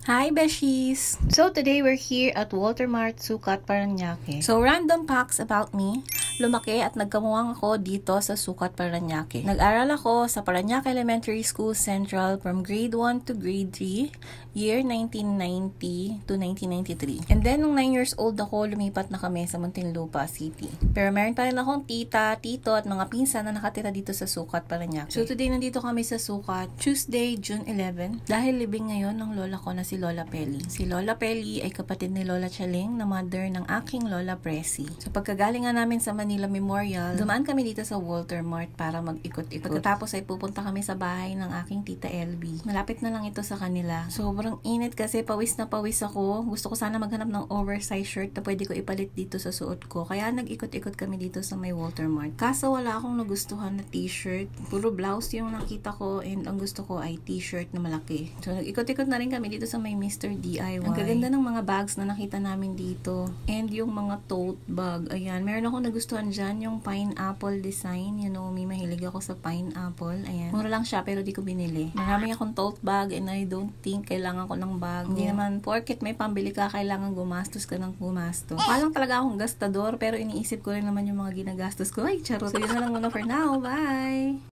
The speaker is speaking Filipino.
Hi, Beshies! So, today we're here at Walter Mart, Sukat, Parañaque. So, random facts about me. Lumaki at nagkamuwang ako dito sa Sukat, Parañaque. Nag-aral ako sa Parañaque Elementary School Central from grade 1 to grade 3, year 1990 to 1993. And then, nung 9 years old ako, lumipat na kami sa Muntinlupa City. Pero meron pa rin akong tita, tito at mga pinsan na nakatira dito sa Sukat, Parañaque. So, today nandito kami sa Sukat, Tuesday, June 11, dahil libing ngayon ng lola ko na si Lola Peli. Si Lola Peli ay kapatid ni Lola Chaling na mother ng aking Lola Presi. So pagkagaling nga namin sa Manila Memorial, dumaan kami dito sa Walter Mart para mag-ikot-ikot. Pagkatapos ay pupunta kami sa bahay ng aking tita LB. Malapit na lang ito sa kanila. Sobrang init kasi pawis na pawis ako. Gusto ko sana maghanap ng oversized shirt na pwede ko ipalit dito sa suot ko. Kaya nag-ikot-ikot kami dito sa may Walter Mart. Kaso wala akong nagustuhan na t-shirt. Puro blouse yung nakita ko and ang gusto ko ay t-shirt na malaki. So nag-ikot-ikot na rin kami dito sa may Mr. DIY. Ang gaganda ng mga bags na nakita namin dito. And yung mga tote bag. Ayan. Meron ako nagustuhan dyan. Yung pineapple design. You know, may mahilig ako sa pineapple. Ayan. Mura lang siya pero di ko binili. Marami akong tote bag and I don't think kailangan ko ng bag. Hindi naman porket may pambili ka, kailangan gumastos ka ng gumastos. Walang talaga akong gastador pero iniisip ko rin naman yung mga ginagastos ko. Ay, charot. So yun na lang muna for now. Bye!